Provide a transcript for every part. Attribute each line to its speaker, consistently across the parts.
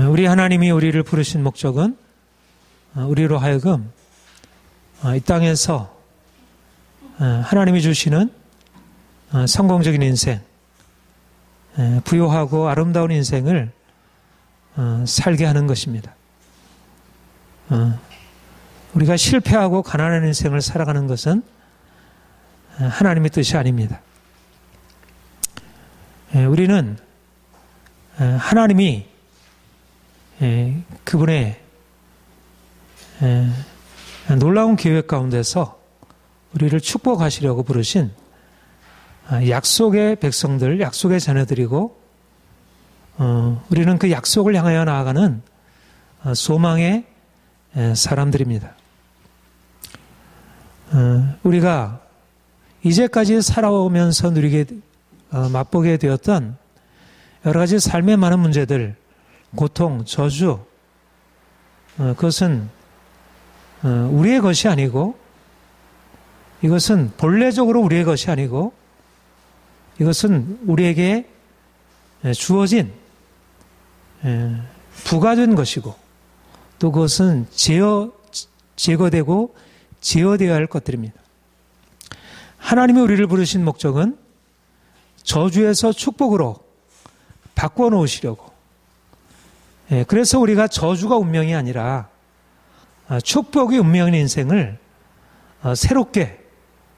Speaker 1: 우리 하나님이 우리를 부르신 목적은 우리로 하여금 이 땅에서 하나님이 주시는 성공적인 인생, 부요하고 아름다운 인생을 살게 하는 것입니다. 우리가 실패하고 가난한 인생을 살아가는 것은 하나님의 뜻이 아닙니다. 우리는 하나님이 그분의 놀라운 계획 가운데서 우리를 축복하시려고 부르신 약속의 백성들, 약속의 자녀들이고 우리는 그 약속을 향하여 나아가는 소망의 사람들입니다. 우리가 이제까지 살아오면서 맛보게 되었던 여러 가지 삶의 많은 문제들, 고통, 저주, 그것은 우리의 것이 아니고, 이것은 본래적으로 우리의 것이 아니고, 이것은 우리에게 주어진 부과된 것이고, 또 그것은 제거되고 제어되어야 할 것들입니다. 하나님이 우리를 부르신 목적은 저주에서 축복으로 바꿔놓으시려고. 그래서 우리가 저주가 운명이 아니라 축복이 운명인 인생을 새롭게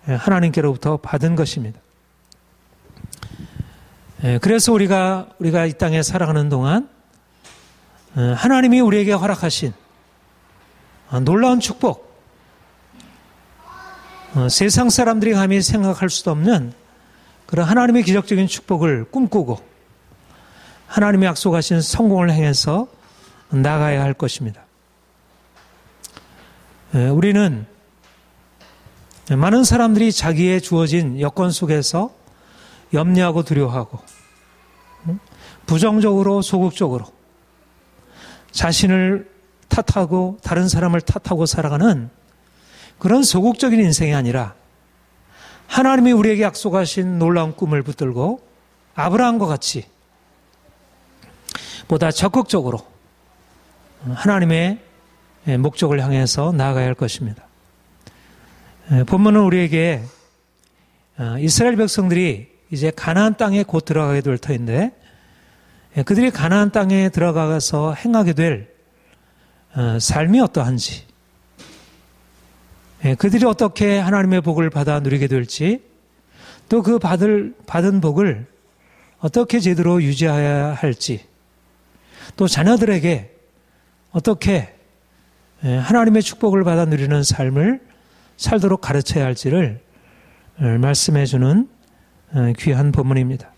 Speaker 1: 하나님께로부터 받은 것입니다. 그래서 우리가 이 땅에 살아가는 동안 하나님이 우리에게 허락하신 놀라운 축복, 세상 사람들이 감히 생각할 수도 없는 그런 하나님의 기적적인 축복을 꿈꾸고 하나님이 약속하신 성공을 향해서 나가야 할 것입니다. 우리는 많은 사람들이 자기의 주어진 여건 속에서 염려하고 두려워하고 부정적으로 소극적으로 자신을 탓하고 다른 사람을 탓하고 살아가는 그런 소극적인 인생이 아니라 하나님이 우리에게 약속하신 놀라운 꿈을 붙들고 아브라함과 같이 보다 적극적으로 하나님의 목적을 향해서 나아가야 할 것입니다. 본문은 우리에게 이스라엘 백성들이 이제 가나안 땅에 곧 들어가게 될 터인데 그들이 가나안 땅에 들어가서 행하게 될 삶이 어떠한지, 그들이 어떻게 하나님의 복을 받아 누리게 될지, 또 그 받은 복을 어떻게 제대로 유지해야 할지, 또 자녀들에게 어떻게 하나님의 축복을 받아 누리는 삶을 살도록 가르쳐야 할지를 말씀해 주는 귀한 본문입니다.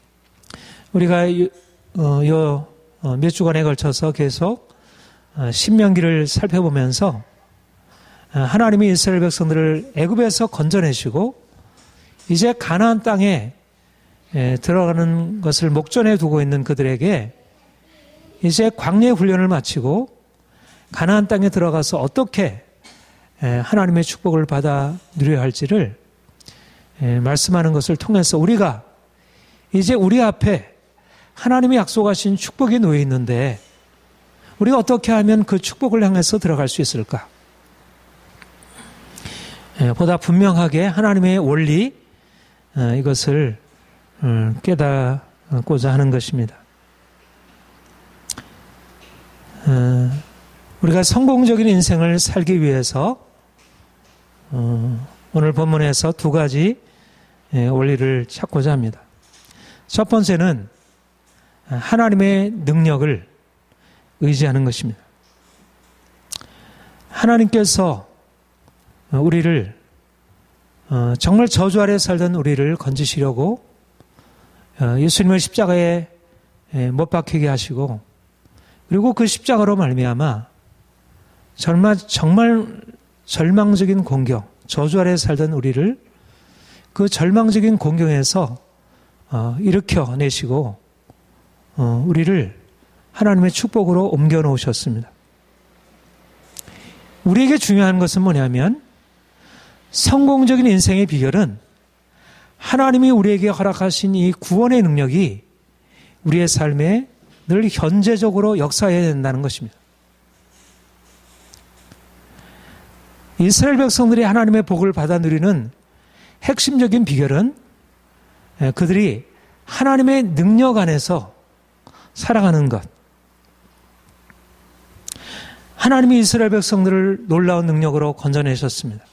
Speaker 1: 우리가 몇 주간에 걸쳐서 계속 신명기를 살펴보면서 하나님이 이스라엘 백성들을 애굽에서 건져내시고 이제 가나안 땅에 들어가는 것을 목전에 두고 있는 그들에게 이제 광야 훈련을 마치고 가나안 땅에 들어가서 어떻게 하나님의 축복을 받아 누려야 할지를 말씀하는 것을 통해서 우리가 이제 우리 앞에 하나님이 약속하신 축복이 놓여 있는데 우리가 어떻게 하면 그 축복을 향해서 들어갈 수 있을까? 보다 분명하게 하나님의 원리, 이것을 깨닫고자 하는 것입니다. 우리가 성공적인 인생을 살기 위해서 오늘 본문에서 두 가지 원리를 찾고자 합니다. 첫 번째는 하나님의 능력을 의지하는 것입니다. 하나님께서 우리를 정말 저주 아래 살던 우리를 건지시려고 예수님을 십자가에 못 박히게 하시고 그리고 그 십자가로 말미암아 정말 절망적인 공경, 저주 아래 살던 우리를 그 절망적인 공경에서 일으켜내시고 우리를 하나님의 축복으로 옮겨 놓으셨습니다. 우리에게 중요한 것은 뭐냐면 성공적인 인생의 비결은 하나님이 우리에게 허락하신 이 구원의 능력이 우리의 삶에 늘 현재적으로 역사해야 된다는 것입니다. 이스라엘 백성들이 하나님의 복을 받아 누리는 핵심적인 비결은 그들이 하나님의 능력 안에서 살아가는 것. 하나님이 이스라엘 백성들을 놀라운 능력으로 건져내셨습니다.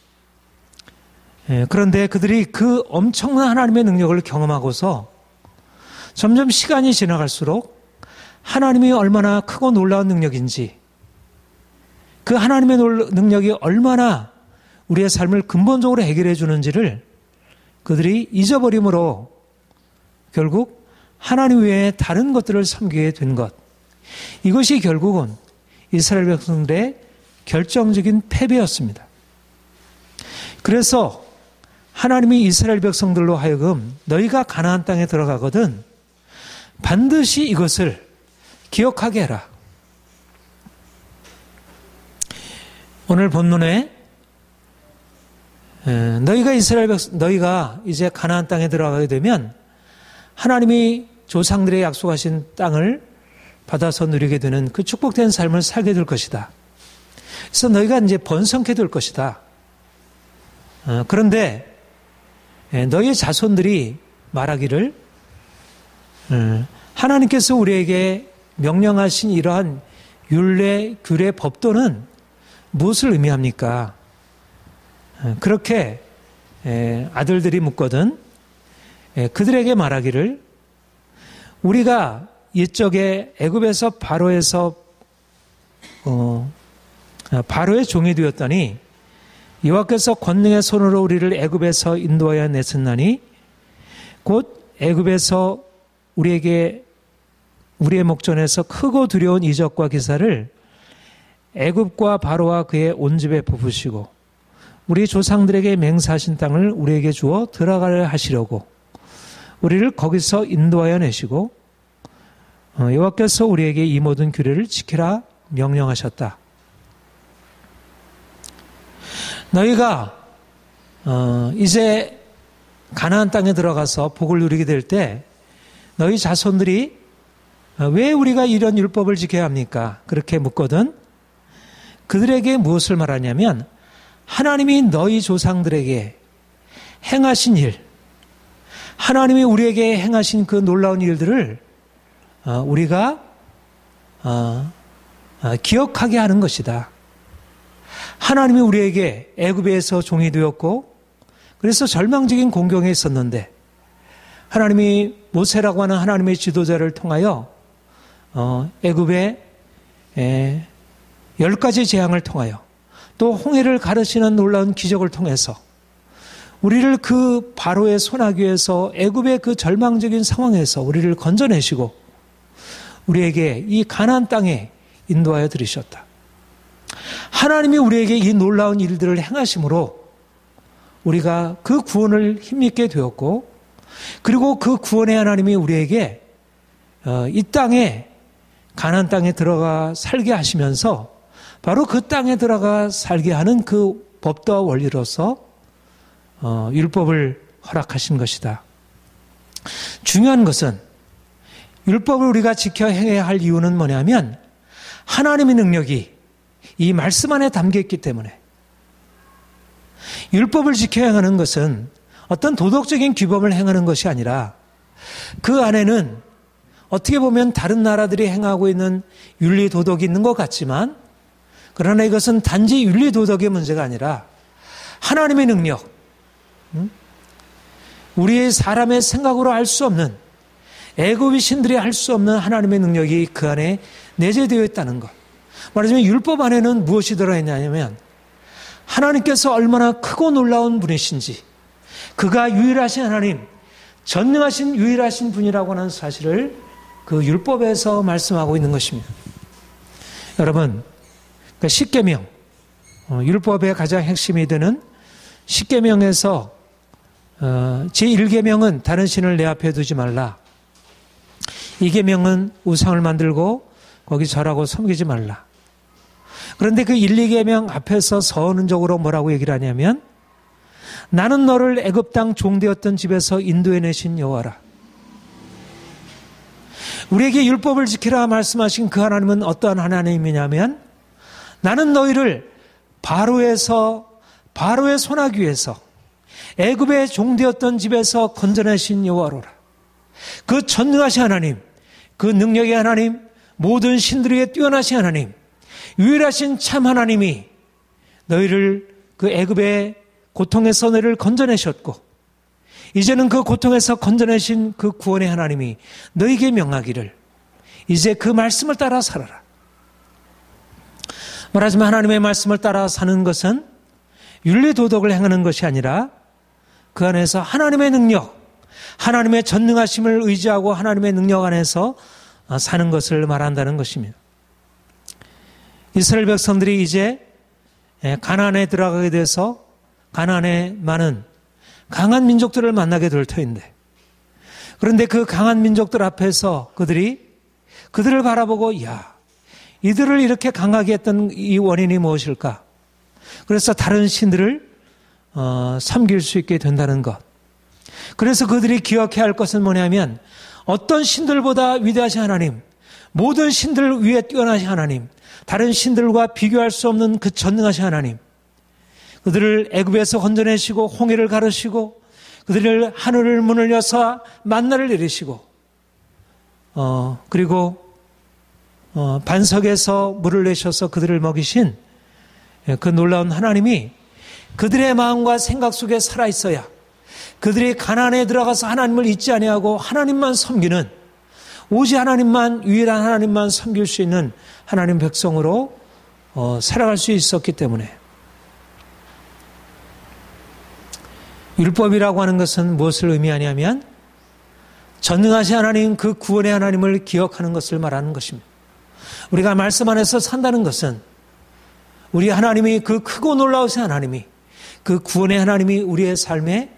Speaker 1: 그런데 그들이 그 엄청난 하나님의 능력을 경험하고서 점점 시간이 지나갈수록 하나님이 얼마나 크고 놀라운 능력인지, 그 하나님의 능력이 얼마나 우리의 삶을 근본적으로 해결해 주는지를 그들이 잊어버림으로 결국 하나님 외에 다른 것들을 섬기게 된 것. 이것이 결국은 이스라엘 백성들의 결정적인 패배였습니다. 그래서 하나님이 이스라엘 백성들로 하여금 너희가 가나안 땅에 들어가거든 반드시 이것을 기억하게 해라. 오늘 본문에 너희가 이제 가나안 땅에 들어가게 되면 하나님이 조상들의 약속하신 땅을 받아서 누리게 되는 그 축복된 삶을 살게 될 것이다. 그래서 너희가 이제 번성케 될 것이다. 그런데 너희 자손들이 말하기를 하나님께서 우리에게 명령하신 이러한 율례, 규례, 법도는 무엇을 의미합니까? 그렇게 아들들이 묻거든 그들에게 말하기를 우리가 이쪽에 애굽에서 바로의 종이 되었더니 여호와께서 권능의 손으로 우리를 애굽에서 인도하여 내셨나니 곧 애굽에서 우리의 목전에서 크고 두려운 이적과 기사를 애굽과 바로와 그의 온 집에 부으시고 우리 조상들에게 맹세하신 땅을 우리에게 주어 들어가려 하시려고 우리를 거기서 인도하여 내시고 여호와께서 우리에게 이 모든 규례를 지키라 명령하셨다. 너희가 이제 가나안 땅에 들어가서 복을 누리게 될 때 너희 자손들이 왜 우리가 이런 율법을 지켜야 합니까? 그렇게 묻거든 그들에게 무엇을 말하냐면 하나님이 너희 조상들에게 행하신 일, 하나님이 우리에게 행하신 그 놀라운 일들을 우리가 기억하게 하는 것이다. 하나님이 우리에게 애굽에서 종이 되었고 그래서 절망적인 공경에 있었는데 하나님이 모세라고 하는 하나님의 지도자를 통하여 애굽의 10가지 재앙을 통하여 또 홍해를 가르치는 놀라운 기적을 통해서 우리를 그 바로의 손아귀에서 애굽의 그 절망적인 상황에서 우리를 건져내시고 우리에게 이 가나안 땅에 인도하여 들이셨다. 하나님이 우리에게 이 놀라운 일들을 행하심으로 우리가 그 구원을 힘입게 되었고 그리고 그 구원의 하나님이 우리에게 이 땅에 가나안 땅에 들어가 살게 하시면서 바로 그 땅에 들어가 살게 하는 그 법도와 원리로서 율법을 허락하신 것이다. 중요한 것은 율법을 우리가 지켜 행해야 할 이유는 뭐냐면 하나님의 능력이 이 말씀 안에 담겨 있기 때문에 율법을 지켜 행하는 것은 어떤 도덕적인 규범을 행하는 것이 아니라 그 안에는 어떻게 보면 다른 나라들이 행하고 있는 윤리 도덕이 있는 것 같지만 그러나 이것은 단지 윤리 도덕의 문제가 아니라 하나님의 능력, 우리의 사람의 생각으로 할 수 없는 애굽의 신들이 할 수 없는 하나님의 능력이 그 안에 내재되어 있다는 것. 말하자면 율법 안에는 무엇이 들어있냐면 하나님께서 얼마나 크고 놀라운 분이신지 그가 유일하신 하나님, 전능하신 유일하신 분이라고 하는 사실을 그 율법에서 말씀하고 있는 것입니다. 여러분, 그 십계명, 율법의 가장 핵심이 되는 십계명에서 제1계명은 다른 신을 내 앞에 두지 말라. 2계명은 우상을 만들고 거기 절하고 섬기지 말라. 그런데 그 1, 2계명 앞에서 서론적으로 뭐라고 얘기를 하냐면 나는 너를 애굽 땅 종되었던 집에서 인도해내신 여호와라. 우리에게 율법을 지키라 말씀하신 그 하나님은 어떠한 하나님이냐면 나는 너희를 바로의 손아귀에서 애굽의 종되었던 집에서 건져내신 여호와로라. 그 전능하신 하나님, 그 능력의 하나님, 모든 신들 위에 뛰어나신 하나님, 유일하신 참 하나님이 너희를 그 애굽의 고통에서 너희를 건져내셨고 이제는 그 고통에서 건져내신 그 구원의 하나님이 너희에게 명하기를 이제 그 말씀을 따라 살아라. 말하자면 하나님의 말씀을 따라 사는 것은 윤리도덕을 행하는 것이 아니라 그 안에서 하나님의 능력, 하나님의 전능하심을 의지하고 하나님의 능력 안에서 사는 것을 말한다는 것입니다. 이스라엘 백성들이 이제 가나안에 들어가게 돼서 가나안에 많은 강한 민족들을 만나게 될 터인데 그런데 그 강한 민족들 앞에서 그들을 바라보고 이들을 이렇게 강하게 했던 이 원인이 무엇일까? 그래서 다른 신들을 섬길 수 있게 된다는 것. 그래서 그들이 기억해야 할 것은 뭐냐면 어떤 신들보다 위대하신 하나님, 모든 신들 위에 뛰어나신 하나님, 다른 신들과 비교할 수 없는 그 전능하신 하나님, 그들을 애굽에서 건져내시고 홍해를 가르시고 그들을 하늘을 문을 여서 만나를 내리시고 그리고 반석에서 물을 내셔서 그들을 먹이신 그 놀라운 하나님이 그들의 마음과 생각 속에 살아있어야 그들이 가나안에 들어가서 하나님을 잊지 아니하고 하나님만 섬기는 오직 하나님만 유일한 하나님만 섬길 수 있는 하나님 백성으로 살아갈 수 있었기 때문에 율법이라고 하는 것은 무엇을 의미하냐면 전능하신 하나님 그 구원의 하나님을 기억하는 것을 말하는 것입니다. 우리가 말씀 안에서 산다는 것은 우리 하나님이 그 크고 놀라우신 하나님이 그 구원의 하나님이 우리의 삶에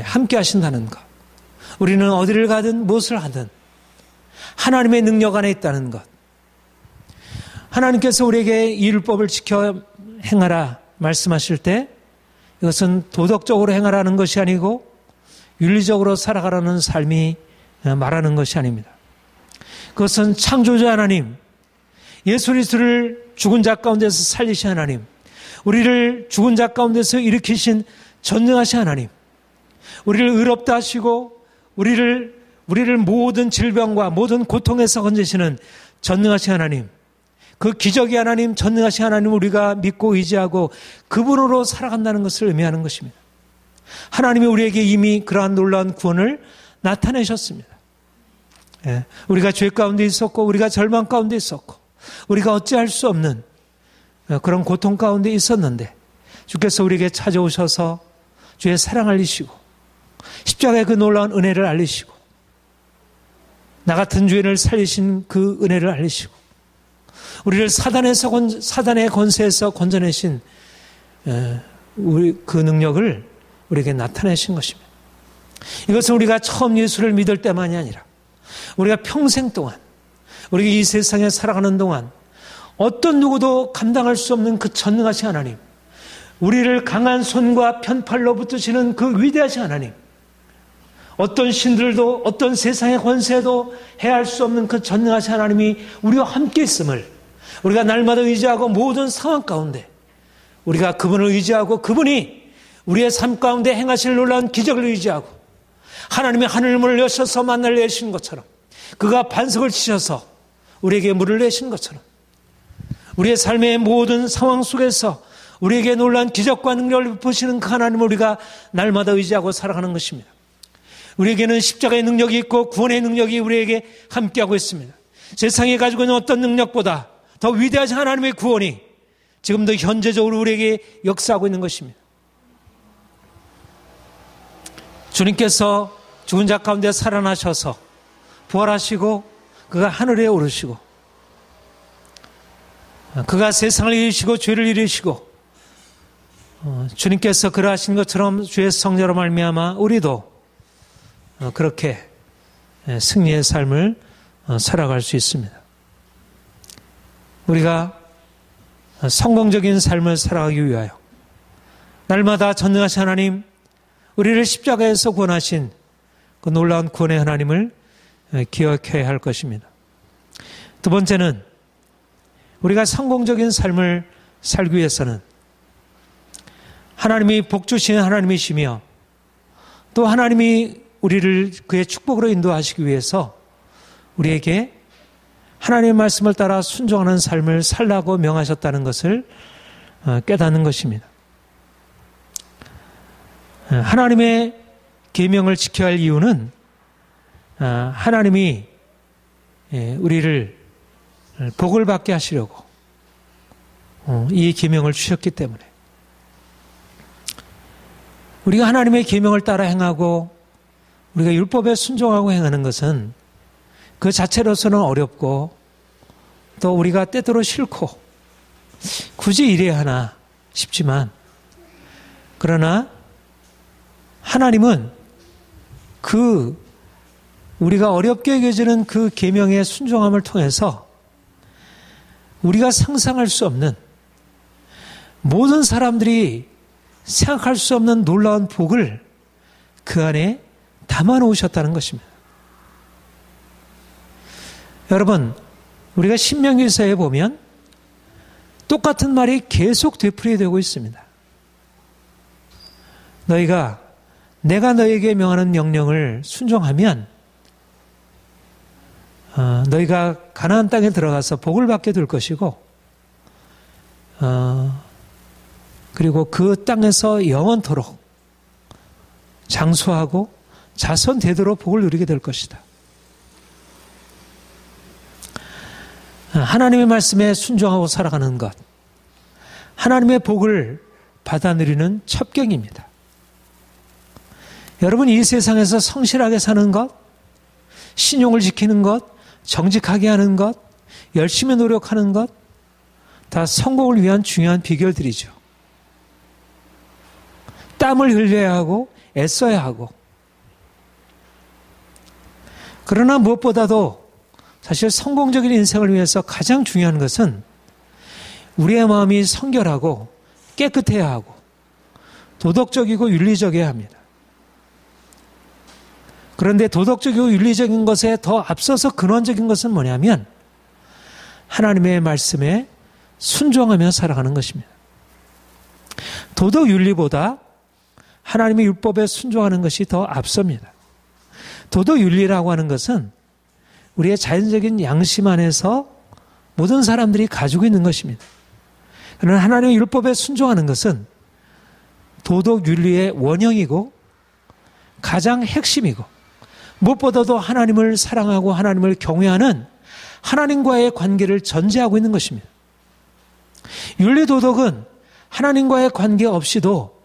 Speaker 1: 함께 하신다는 것. 우리는 어디를 가든 무엇을 하든 하나님의 능력 안에 있다는 것. 하나님께서 우리에게 이 율법을 지켜 행하라 말씀하실 때 이것은 도덕적으로 행하라는 것이 아니고 윤리적으로 살아가라는 삶이 말하는 것이 아닙니다. 그것은 창조자 하나님, 예수 그리스도를 죽은 자 가운데서 살리신 하나님, 우리를 죽은 자 가운데서 일으키신 전능하신 하나님, 우리를 의롭다 하시고 우리를 모든 질병과 모든 고통에서 건지시는 전능하신 하나님, 그 기적의 하나님, 전능하신 하나님 우리가 믿고 의지하고 그분으로 살아간다는 것을 의미하는 것입니다. 하나님이 우리에게 이미 그러한 놀라운 구원을 나타내셨습니다. 우리가 죄 가운데 있었고 우리가 절망 가운데 있었고 우리가 어찌할 수 없는 그런 고통 가운데 있었는데 주께서 우리에게 찾아오셔서 주의 사랑을 알리시고 십자가의 그 놀라운 은혜를 알리시고 나 같은 죄인을 살리신 그 은혜를 알리시고 우리를 사단의 권세에서 건져내신 그 능력을 우리에게 나타내신 것입니다. 이것은 우리가 처음 예수를 믿을 때만이 아니라 우리가 평생 동안 우리가 이 세상에 살아가는 동안 어떤 누구도 감당할 수 없는 그 전능하신 하나님, 우리를 강한 손과 편팔로 붙드시는 그 위대하신 하나님, 어떤 신들도 어떤 세상의 권세도 해할 수 없는 그 전능하신 하나님이 우리와 함께 있음을 우리가 날마다 의지하고 모든 상황 가운데 우리가 그분을 의지하고 그분이 우리의 삶 가운데 행하실 놀라운 기적을 의지하고 하나님의 하늘문을 여셔서 만나를 내신 것처럼 그가 반석을 치셔서 우리에게 물을 내신 것처럼 우리의 삶의 모든 상황 속에서 우리에게 놀라운 기적과 능력을 베푸시는 그 하나님을 우리가 날마다 의지하고 살아가는 것입니다. 우리에게는 십자가의 능력이 있고 구원의 능력이 우리에게 함께하고 있습니다. 세상에 가지고 있는 어떤 능력보다 더 위대하신 하나님의 구원이 지금도 현재적으로 우리에게 역사하고 있는 것입니다. 주님께서 죽은 자 가운데 살아나셔서 부활하시고 그가 하늘에 오르시고 그가 세상을 이기시고 죄를 이기시고 주님께서 그러하신 것처럼 주의 성령으로 말미암아 우리도 그렇게 승리의 삶을 살아갈 수 있습니다. 우리가 성공적인 삶을 살아가기 위하여 날마다 전능하신 하나님, 우리를 십자가에서 구원하신 그 놀라운 구원의 하나님을 기억해야 할 것입니다. 두 번째는 우리가 성공적인 삶을 살기 위해서는 하나님이 복 주시는 하나님이시며 또 하나님이 우리를 그의 축복으로 인도하시기 위해서 우리에게 하나님의 말씀을 따라 순종하는 삶을 살라고 명하셨다는 것을 깨닫는 것입니다. 하나님의 계명을 지켜야 할 이유는 하나님이 우리를 복을 받게 하시려고 이 계명을 주셨기 때문에 우리가 하나님의 계명을 따라 행하고 우리가 율법에 순종하고 행하는 것은 그 자체로서는 어렵고 또 우리가 때때로 싫고 굳이 이래야 하나 싶지만 그러나 하나님은 우리가 어렵게 여겨지는 그 계명의 순종함을 통해서 우리가 상상할 수 없는 모든 사람들이 생각할 수 없는 놀라운 복을 그 안에 담아 놓으셨다는 것입니다. 여러분, 우리가 신명기서에 보면 똑같은 말이 계속 되풀이되고 있습니다. 내가 너에게 명하는 명령을 순종하면 너희가 가나안 땅에 들어가서 복을 받게 될 것이고 그리고 그 땅에서 영원토록 장수하고 자손 되도록 복을 누리게 될 것이다. 하나님의 말씀에 순종하고 살아가는 것, 하나님의 복을 받아 누리는 첩경입니다. 여러분, 이 세상에서 성실하게 사는 것, 신용을 지키는 것, 정직하게 하는 것, 열심히 노력하는 것, 다 성공을 위한 중요한 비결들이죠. 땀을 흘려야 하고 애써야 하고 그러나 무엇보다도 사실 성공적인 인생을 위해서 가장 중요한 것은 우리의 마음이 성결하고 깨끗해야 하고 도덕적이고 윤리적이어야 합니다. 그런데 도덕적이고 윤리적인 것에 더 앞서서 근원적인 것은 뭐냐면 하나님의 말씀에 순종하며 살아가는 것입니다. 도덕 윤리보다 하나님의 율법에 순종하는 것이 더 앞섭니다. 도덕 윤리라고 하는 것은 우리의 자연적인 양심 안에서 모든 사람들이 가지고 있는 것입니다. 그러나 하나님의 율법에 순종하는 것은 도덕 윤리의 원형이고 가장 핵심이고 무엇보다도 하나님을 사랑하고 하나님을 경외하는 하나님과의 관계를 전제하고 있는 것입니다. 윤리 도덕은 하나님과의 관계 없이도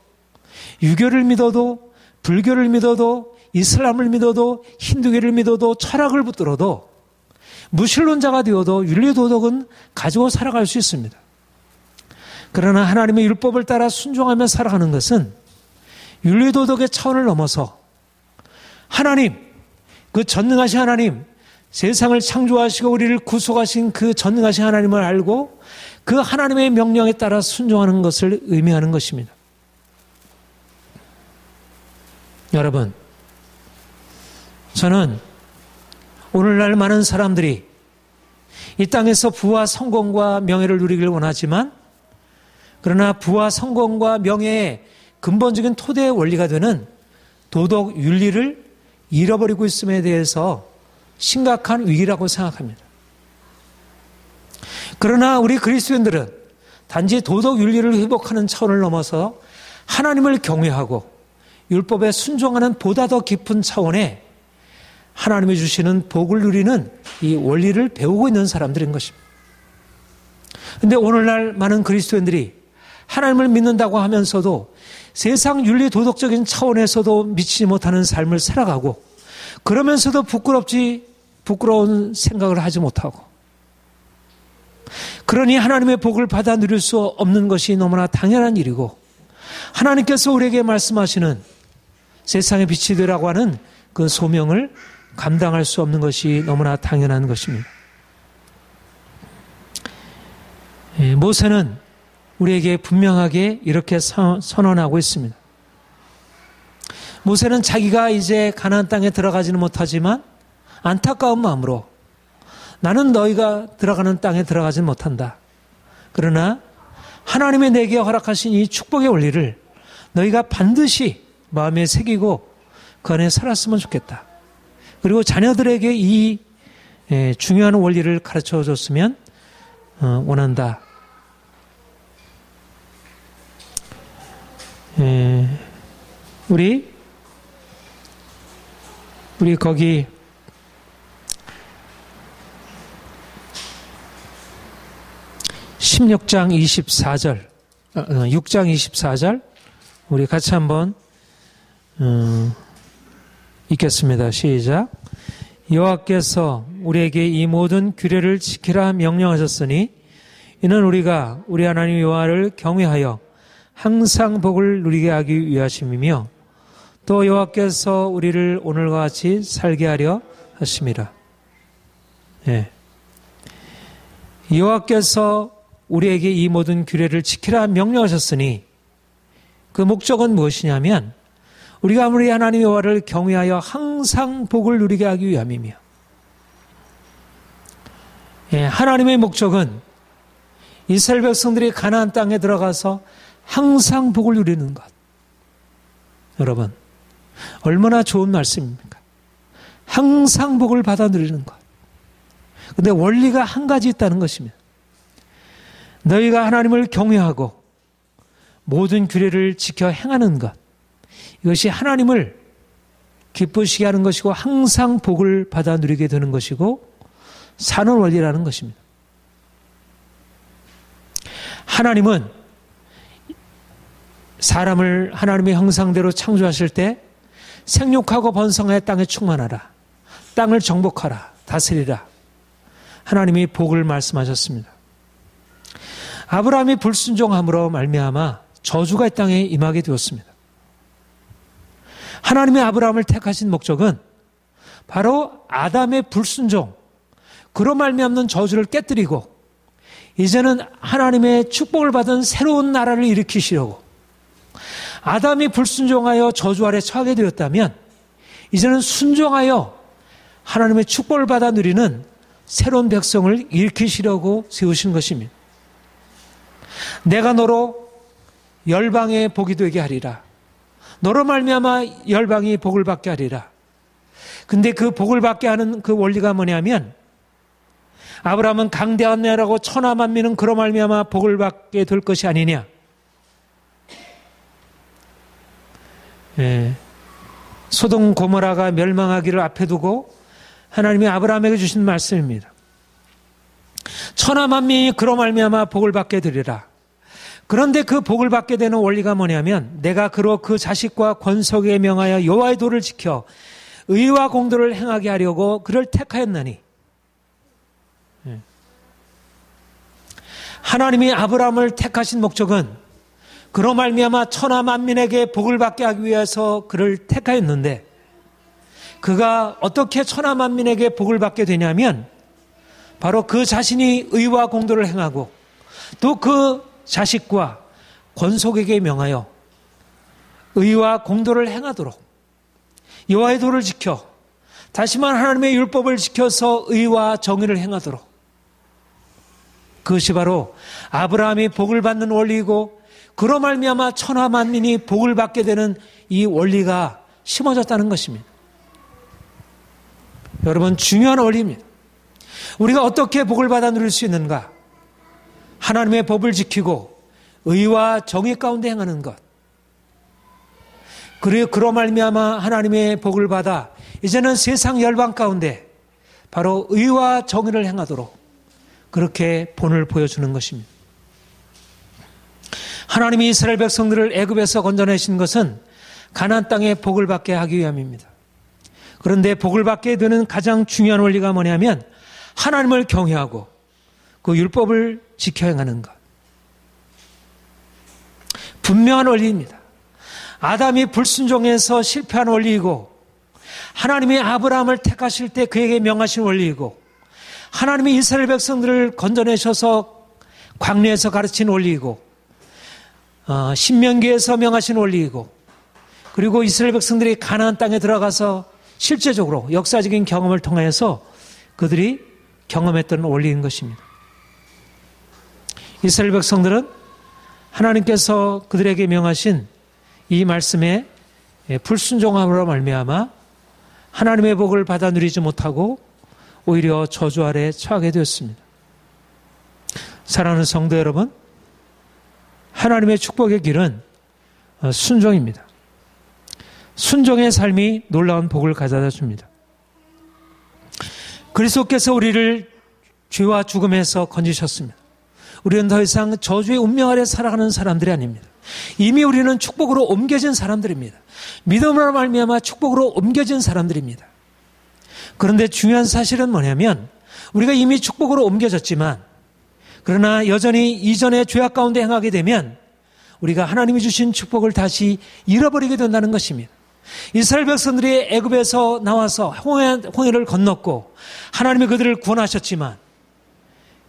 Speaker 1: 유교를 믿어도 불교를 믿어도 이슬람을 믿어도 힌두교를 믿어도 철학을 붙들어도 무신론자가 되어도 윤리 도덕은 가지고 살아갈 수 있습니다. 그러나 하나님의 율법을 따라 순종하며 살아가는 것은 윤리 도덕의 차원을 넘어서 하나님, 그 전능하신 하나님, 세상을 창조하시고 우리를 구속하신 그 전능하신 하나님을 알고 그 하나님의 명령에 따라 순종하는 것을 의미하는 것입니다. 여러분, 저는 오늘날 많은 사람들이 이 땅에서 부와 성공과 명예를 누리길 원하지만 그러나 부와 성공과 명예의 근본적인 토대의 원리가 되는 도덕 윤리를 잃어버리고 있음에 대해서 심각한 위기라고 생각합니다. 그러나 우리 그리스도인들은 단지 도덕 윤리를 회복하는 차원을 넘어서 하나님을 경외하고 율법에 순종하는 보다 더 깊은 차원의 하나님이 주시는 복을 누리는 이 원리를 배우고 있는 사람들인 것입니다. 그런데 오늘날 많은 그리스도인들이 하나님을 믿는다고 하면서도 세상 윤리 도덕적인 차원에서도 미치지 못하는 삶을 살아가고 그러면서도 부끄러운 생각을 하지 못하고 그러니 하나님의 복을 받아 누릴 수 없는 것이 너무나 당연한 일이고 하나님께서 우리에게 말씀하시는 세상의 빛이 되라고 하는 그 소명을 감당할 수 없는 것이 너무나 당연한 것입니다. 모세는 우리에게 분명하게 이렇게 선언하고 있습니다. 모세는 자기가 이제 가나안 땅에 들어가지는 못하지만 안타까운 마음으로 나는 너희가 들어가는 땅에 들어가지 못한다. 그러나 하나님의 내게 허락하신 이 축복의 원리를 너희가 반드시 마음에 새기고 그 안에 살았으면 좋겠다. 그리고 자녀들에게 이 중요한 원리를 가르쳐 줬으면 원한다. 우리 거기 16장 24절, 6장 24절 우리 같이 한번 읽겠습니다. 시작. 여호와께서 우리에게 이 모든 규례를 지키라 명령하셨으니 이는 우리가 우리 하나님 여호와를 경외하여 항상 복을 누리게 하기 위하심이며 또 여호와께서 우리를 오늘과 같이 살게 하려 하심이라. 예. 여호와께서 우리에게 이 모든 규례를 지키라 명령하셨으니 그 목적은 무엇이냐면 우리가 우리 하나님 여호와를 경외하여 항상 복을 누리게 하기 위함이며, 예, 하나님의 목적은 이스라엘 백성들이 가나안 땅에 들어가서 항상 복을 누리는 것. 여러분, 얼마나 좋은 말씀입니까? 항상 복을 받아 누리는 것. 근데 원리가 한 가지 있다는 것입니다. 너희가 하나님을 경외하고 모든 규례를 지켜 행하는 것. 이것이 하나님을 기쁘시게 하는 것이고 항상 복을 받아 누리게 되는 것이고 사는 원리라는 것입니다. 하나님은 사람을 하나님의 형상대로 창조하실 때 생육하고 번성하여 땅에 충만하라. 땅을 정복하라. 다스리라. 하나님이 복을 말씀하셨습니다. 아브라함이 불순종함으로 말미암아 저주가 이 땅에 임하게 되었습니다. 하나님이 아브라함을 택하신 목적은 바로 아담의 불순종, 그로 말미암는 저주를 깨뜨리고 이제는 하나님의 축복을 받은 새로운 나라를 일으키시려고, 아담이 불순종하여 저주 아래 처하게 되었다면 이제는 순종하여 하나님의 축복을 받아 누리는 새로운 백성을 일으키시려고 세우신 것입니다. 내가 너로 열방의 복이 되게 하리라. 너로 말미암아 열방이 복을 받게 하리라. 근데 그 복을 받게 하는 그 원리가 뭐냐면 아브라함은 강대한 나라고 천하 만민은 그로 말미암아 복을 받게 될 것이 아니냐. 예. 소돔 고모라가 멸망하기를 앞에 두고 하나님이 아브라함에게 주신 말씀입니다. 천하 만민이 그로 말미암아 복을 받게 되리라. 그런데 그 복을 받게 되는 원리가 뭐냐면 내가 그로 그 자식과 권속에 명하여 여호와의 도를 지켜 의와 공도를 행하게 하려고 그를 택하였나니. 하나님이 아브라함을 택하신 목적은 그로 말미암아 천하 만민에게 복을 받게 하기 위해서 그를 택하였는데, 그가 어떻게 천하 만민에게 복을 받게 되냐면 바로 그 자신이 의와 공도를 행하고 또 그 자식과 권속에게 명하여 의와 공도를 행하도록 여호와의 도를 지켜 다시만 하나님의 율법을 지켜서 의와 정의를 행하도록, 그것이 바로 아브라함이 복을 받는 원리이고 그로 말미암아 천하 만민이 복을 받게 되는 이 원리가 심어졌다는 것입니다. 여러분, 중요한 원리입니다. 우리가 어떻게 복을 받아 누릴 수 있는가? 하나님의 법을 지키고 의와 정의 가운데 행하는 것. 그리고 그로 말미암아 하나님의 복을 받아 이제는 세상 열방 가운데 바로 의와 정의를 행하도록 그렇게 본을 보여주는 것입니다. 하나님이 이스라엘 백성들을 애굽에서 건져내신 것은 가나안 땅에 복을 받게 하기 위함입니다. 그런데 복을 받게 되는 가장 중요한 원리가 뭐냐면 하나님을 경외하고 그 율법을 지켜 행하는 것. 분명한 원리입니다. 아담이 불순종해서 실패한 원리이고 하나님이 아브라함을 택하실 때 그에게 명하신 원리이고 하나님이 이스라엘 백성들을 건져내셔서 광야에서 가르친 원리이고 신명기에서 명하신 원리이고 그리고 이스라엘 백성들이 가나안 땅에 들어가서 실제적으로 역사적인 경험을 통해서 그들이 경험했던 원리인 것입니다. 이스라엘 백성들은 하나님께서 그들에게 명하신 이 말씀에 불순종함으로 말미암아 하나님의 복을 받아 누리지 못하고 오히려 저주 아래 처하게 되었습니다. 사랑하는 성도 여러분, 하나님의 축복의 길은 순종입니다. 순종의 삶이 놀라운 복을 가져다 줍니다. 그리스도께서 우리를 죄와 죽음에서 건지셨습니다. 우리는 더 이상 저주의 운명 아래 살아가는 사람들이 아닙니다. 이미 우리는 축복으로 옮겨진 사람들입니다. 믿음으로 말미암아 축복으로 옮겨진 사람들입니다. 그런데 중요한 사실은 뭐냐면 우리가 이미 축복으로 옮겨졌지만 그러나 여전히 이전의 죄악 가운데 행하게 되면 우리가 하나님이 주신 축복을 다시 잃어버리게 된다는 것입니다. 이스라엘 백성들이 애굽에서 나와서 홍해를 건넜고 하나님이 그들을 구원하셨지만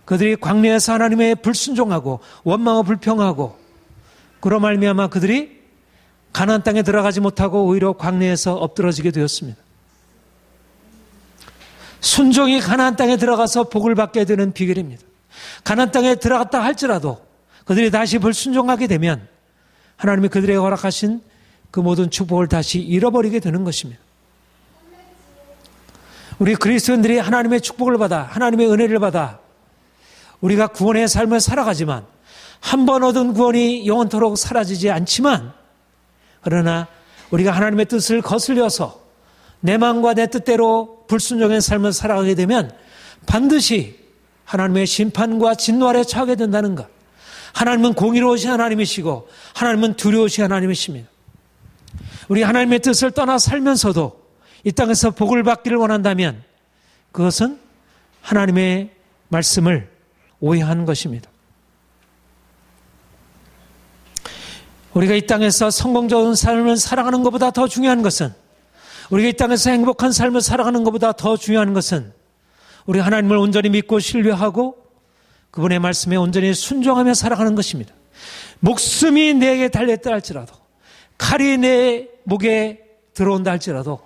Speaker 1: 그들이 광야에서 하나님의 불순종하고 원망하고 불평하고 그로 말미암아 그들이 가나안 땅에 들어가지 못하고 오히려 광야에서 엎드러지게 되었습니다. 순종이 가나안 땅에 들어가서 복을 받게 되는 비결입니다. 가나안 땅에 들어갔다 할지라도 그들이 다시 불순종하게 되면 하나님이 그들에게 허락하신 그 모든 축복을 다시 잃어버리게 되는 것입니다. 우리 그리스도인들이 하나님의 축복을 받아 하나님의 은혜를 받아 우리가 구원의 삶을 살아가지만 한 번 얻은 구원이 영원토록 사라지지 않지만 그러나 우리가 하나님의 뜻을 거슬려서 내 마음과 내 뜻대로 불순종의 삶을 살아가게 되면 반드시 하나님의 심판과 진노 아래 처하게 된다는 것. 하나님은 공의로우신 하나님이시고 하나님은 두려우신 하나님이십니다. 우리 하나님의 뜻을 떠나 살면서도 이 땅에서 복을 받기를 원한다면 그것은 하나님의 말씀을 오해한 것입니다. 우리가 이 땅에서 성공적인 삶을 살아가는 것보다 더 중요한 것은 우리가 이 땅에서 행복한 삶을 살아가는 것보다 더 중요한 것은 우리 하나님을 온전히 믿고 신뢰하고 그분의 말씀에 온전히 순종하며 살아가는 것입니다. 목숨이 내게 달렸다 할지라도 칼이 내 목에 들어온다 할지라도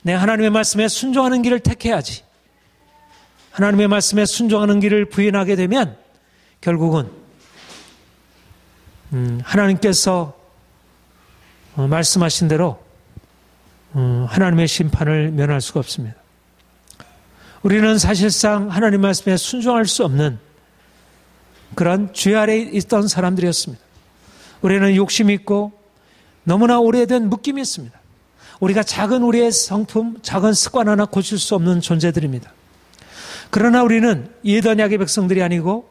Speaker 1: 내 하나님의 말씀에 순종하는 길을 택해야지. 하나님의 말씀에 순종하는 길을 부인하게 되면 결국은 하나님께서 말씀하신 대로 하나님의 심판을 면할 수가 없습니다. 우리는 사실상 하나님 말씀에 순종할 수 없는 그런 죄 아래에 있던 사람들이었습니다. 우리는 욕심이 있고 너무나 오래된 묶임이 있습니다. 우리가 작은 우리의 성품, 작은 습관 하나 고칠 수 없는 존재들입니다. 그러나 우리는 옛 언약의 백성들이 아니고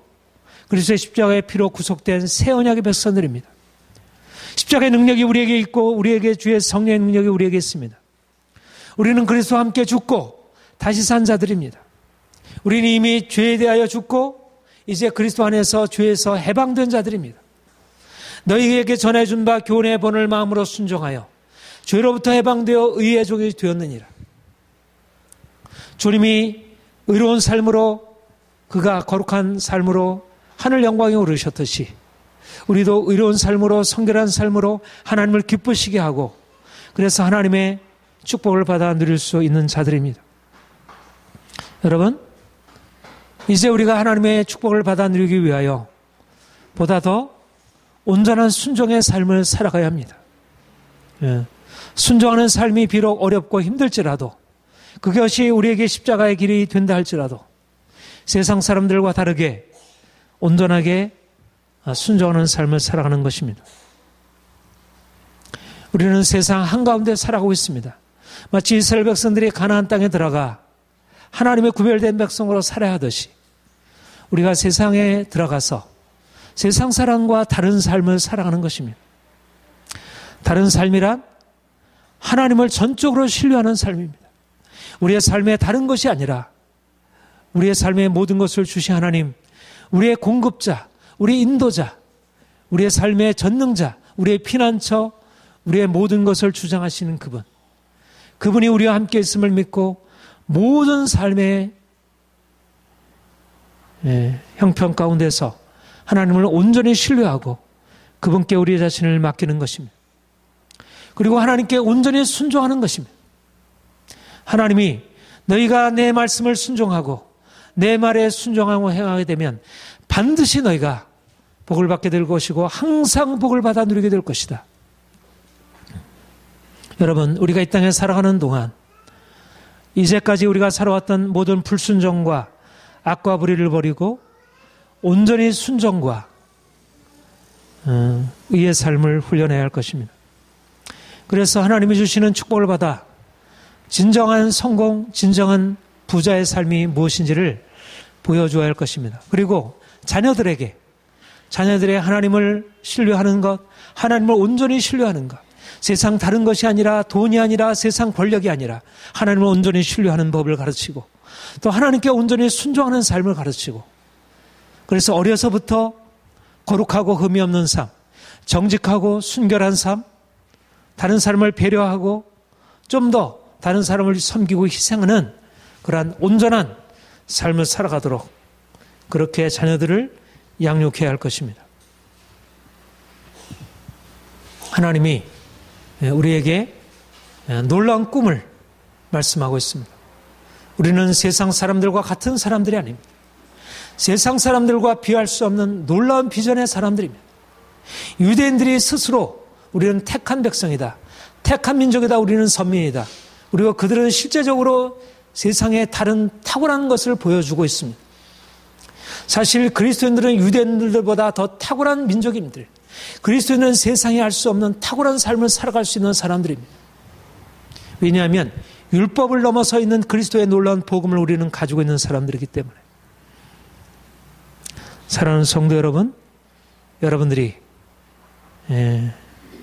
Speaker 1: 그리스도의 십자가의 피로 구속된 새 언약의 백성들입니다. 십자가의 능력이 우리에게 있고 우리에게 주의 성령의 능력이 우리에게 있습니다. 우리는 그리스도와 함께 죽고 다시 산 자들입니다. 우리는 이미 죄에 대하여 죽고 이제 그리스도 안에서 죄에서 해방된 자들입니다. 너희에게 전해준 바 교훈의 본을 마음으로 순종하여 죄로부터 해방되어 의의 종이 되었느니라. 주님이 의로운 삶으로 그가 거룩한 삶으로 하늘 영광에 오르셨듯이 우리도 의로운 삶으로 성결한 삶으로 하나님을 기쁘시게 하고 그래서 하나님의 축복을 받아 누릴 수 있는 자들입니다. 여러분, 이제 우리가 하나님의 축복을 받아 누리기 위하여 보다 더 온전한 순종의 삶을 살아가야 합니다. 순종하는 삶이 비록 어렵고 힘들지라도 그것이 우리에게 십자가의 길이 된다 할지라도 세상 사람들과 다르게 온전하게 순종하는 삶을 살아가는 것입니다. 우리는 세상 한가운데 살아가고 있습니다. 마치 이스라엘 백성들이 가나안 땅에 들어가 하나님의 구별된 백성으로 살아야 하듯이 우리가 세상에 들어가서 세상 사람과 다른 삶을 살아가는 것입니다. 다른 삶이란 하나님을 전적으로 신뢰하는 삶입니다. 우리의 삶에 다른 것이 아니라 우리의 삶의 모든 것을 주신 하나님, 우리의 공급자, 우리의 인도자, 우리의 삶의 전능자, 우리의 피난처, 우리의 모든 것을 주장하시는 그분. 그분이 우리와 함께 있음을 믿고 모든 삶의 형편 가운데서 하나님을 온전히 신뢰하고 그분께 우리 자신을 맡기는 것입니다. 그리고 하나님께 온전히 순종하는 것입니다. 하나님이 너희가 내 말씀을 순종하고 내 말에 순종하고 행하게 되면 반드시 너희가 복을 받게 될 것이고 항상 복을 받아 누리게 될 것이다. 여러분, 우리가 이 땅에 살아가는 동안 이제까지 우리가 살아왔던 모든 불순종과 악과 불의를 버리고 온전히 순종과 의의 삶을 훈련해야 할 것입니다. 그래서 하나님이 주시는 축복을 받아 진정한 성공, 진정한 부자의 삶이 무엇인지를 보여줘야 할 것입니다. 그리고 자녀들의 하나님을 신뢰하는 것, 하나님을 온전히 신뢰하는 것, 세상 다른 것이 아니라 돈이 아니라 세상 권력이 아니라 하나님을 온전히 신뢰하는 법을 가르치고 또 하나님께 온전히 순종하는 삶을 가르치고 그래서 어려서부터 거룩하고 흠이 없는 삶, 정직하고 순결한 삶, 다른 사람을 배려하고 좀 더 다른 사람을 섬기고 희생하는 그러한 온전한 삶을 살아가도록 그렇게 자녀들을 양육해야 할 것입니다. 하나님이 우리에게 놀라운 꿈을 말씀하고 있습니다. 우리는 세상 사람들과 같은 사람들이 아닙니다. 세상 사람들과 비할 수 없는 놀라운 비전의 사람들입니다. 유대인들이 스스로 우리는 택한 백성이다. 택한 민족이다. 우리는 선민이다. 그리고 그들은 실제적으로 세상에 다른 탁월한 것을 보여주고 있습니다. 사실 그리스도인들은 유대인들보다 더 탁월한 민족입니다. 그리스도인은 세상에 알 수 없는 탁월한 삶을 살아갈 수 있는 사람들입니다. 왜냐하면 율법을 넘어서 있는 그리스도의 놀라운 복음을 우리는 가지고 있는 사람들이기 때문에. 사랑하는 성도 여러분, 여러분들이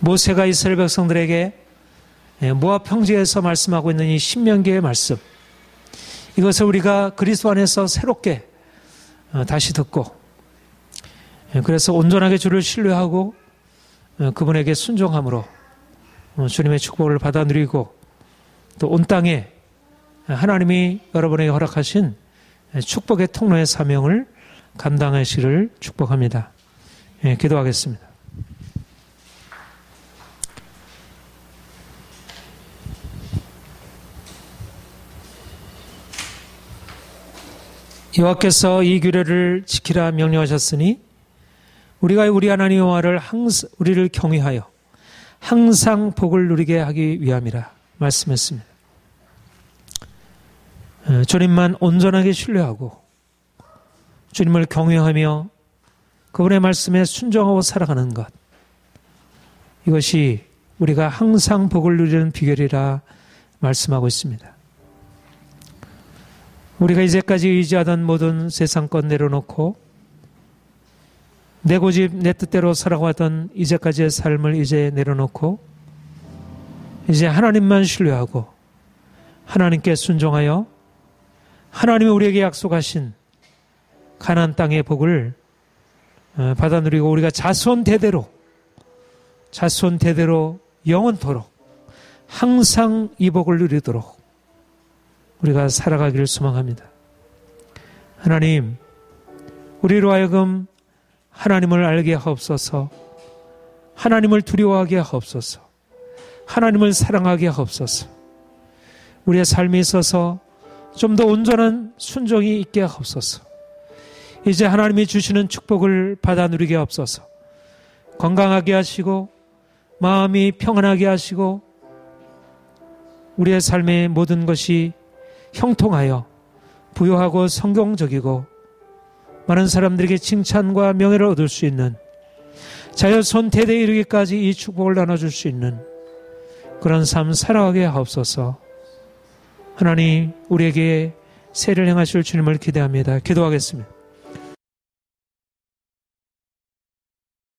Speaker 1: 모세가 이스라엘 백성들에게 모압 평지에서 말씀하고 있는 이 신명기의 말씀, 이것을 우리가 그리스도 안에서 새롭게 다시 듣고 그래서 온전하게 주를 신뢰하고 그분에게 순종함으로 주님의 축복을 받아 누리고 또 온 땅에 하나님이 여러분에게 허락하신 축복의 통로의 사명을 감당하시기를 축복합니다. 기도하겠습니다. 여호와께서 이 규례를 지키라 명령하셨으니 우리가 우리 하나님 여호와를 우리를 경외하여 항상 복을 누리게 하기 위함이라 말씀했습니다. 주님만 온전하게 신뢰하고 주님을 경외하며 그분의 말씀에 순종하고 살아가는 것, 이것이 우리가 항상 복을 누리는 비결이라 말씀하고 있습니다. 우리가 이제까지 의지하던 모든 세상 것 내려놓고 내 고집 내 뜻대로 살아가던 이제까지의 삶을 이제 내려놓고 이제 하나님만 신뢰하고 하나님께 순종하여 하나님이 우리에게 약속하신 가나안 땅의 복을 받아 누리고 우리가 자손 대대로 영원토록 항상 이 복을 누리도록 우리가 살아가기를 소망합니다. 하나님, 우리로 하여금 하나님을 알게 하옵소서, 하나님을 두려워하게 하옵소서, 하나님을 사랑하게 하옵소서, 우리의 삶에 있어서 좀 더 온전한 순종이 있게 하옵소서, 이제 하나님이 주시는 축복을 받아 누리게 하옵소서, 건강하게 하시고 마음이 평안하게 하시고 우리의 삶의 모든 것이 형통하여 부유하고 성공적이고 많은 사람들에게 칭찬과 명예를 얻을 수 있는 자손 대대에 이르기까지 이 축복을 나눠줄 수 있는 그런 삶 살아가게 하옵소서. 하나님, 우리에게 세를 행하실 주님을 기대합니다. 기도하겠습니다.